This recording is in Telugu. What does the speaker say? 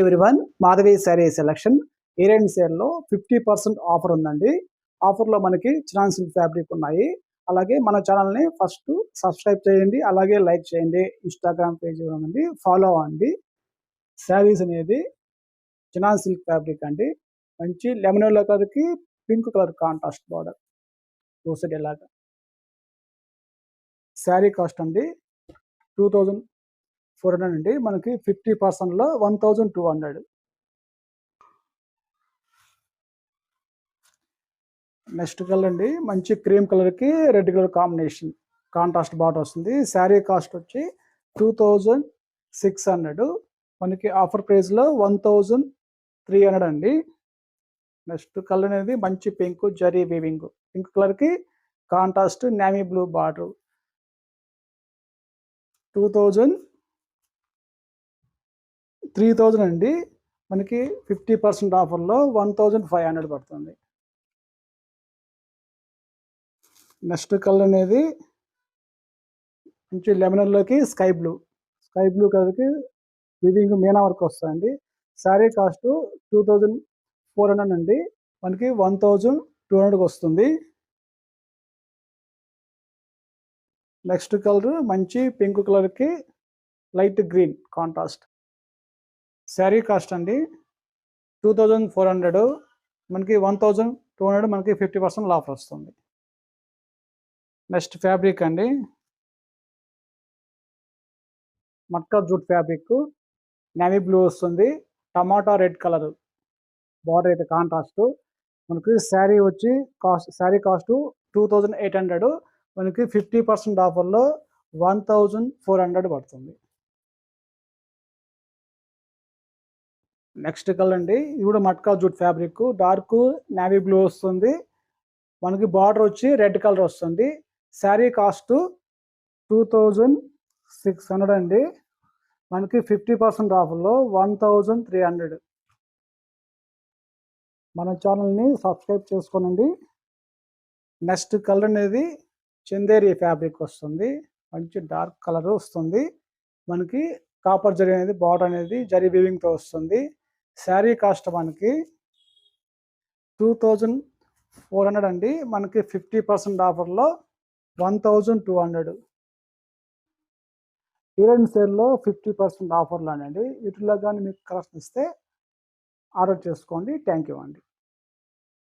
Everyone, Madhavi sari selection year end సేల్లో 50% ఆఫర్ ఉందండి. ఆఫర్లో మనకి చినాన్ సిల్క్ ఫ్యాబ్రిక్ ఉన్నాయి. అలాగే మన ఛానల్ని ఫస్ట్ సబ్స్క్రైబ్ చేయండి, అలాగే లైక్ చేయండి. ఇన్స్టాగ్రామ్ పేజ్ ఉందండి, ఫాలో అవ్వండి. శారీస్ అనేది చినాన్ సిల్క్ ఫ్యాబ్రిక్ అండి. మంచి లెమన్ ఎల్లో కలర్కి పింక్ కలర్ కాంట్రాస్ట్ బార్డర్ చూసాడు ఇలాగా. శారీ కాస్ట్ అండి 2400 అండి. మనకి 50%లో 1200. నెక్స్ట్ కలర్ అండి, మంచి క్రీమ్ కలర్కి red colour combination contrast border వస్తుంది. శారీ కాస్ట్ వచ్చి 2600. మనకి ఆఫర్ ప్రైస్లో 1300 అండి. నెక్స్ట్ కలర్ అనేది మంచి పింక్ జరీ వీవింగ్, పింక్ కలర్కి కాంట్రాస్ట్ నేవీ బ్లూ బార్డర్ 3000 అండి. మనకి 50% ఆఫర్లో 1500 పడుతుంది. నెక్స్ట్ కలర్ అనేది మంచి లెమనర్లోకి స్కై బ్లూ కలర్కి వివింగ్ మీనా వర్క్ వస్తుందండి. శారీ కాస్ట్ 2400 అండి. మనకి 1200 వస్తుంది. నెక్స్ట్ కలర్ మంచి పింక్ కలర్కి light green contrast. Sari cost అండి 2400, మనకి 1200, మనకి 50% ఆఫర్ వస్తుంది. నెక్స్ట్ ఫ్యాబ్రిక్ అండి, matka jute fabric navy blue వస్తుంది. టమాటా రెడ్ కలర్ బార్డర్ అయితే కాంట్రాస్ట్. మనకి శారీ కాస్ట్ 2800, మనకి 50% ఆఫర్లో 1400 పడుతుంది. నెక్స్ట్ కలర్ అండి, ఇది కూడా matka jute fabric dark navy blue వస్తుంది. మనకి బార్డర్ వచ్చి రెడ్ కలర్ వస్తుంది. శారీ కాస్ట్ 2600 అండి. మనకి 50% ఆఫర్లో 1300. మన ఛానల్ని సబ్స్క్రైబ్ చేసుకోనండి. నెక్స్ట్ కలర్ అనేది చందేరి ఫ్యాబ్రిక్ వస్తుంది. మంచి డార్క్ కలర్ వస్తుంది. మనకి కాపర్ జరీ అనేది బార్డర్ అనేది జరీ వీవింగ్తో వస్తుంది. శారీ కాస్ట్ మనకి 2400 అండి. మనకి 50% ఆఫర్లో 1200. ఇయర్ ఎండ్ సేల్లో 50% ఆఫర్లోనండి. వీటిలో కానీ మీకు కలెక్షన్ ఇస్తే ఆర్డర్ చేసుకోండి. థ్యాంక్ యూ అండి.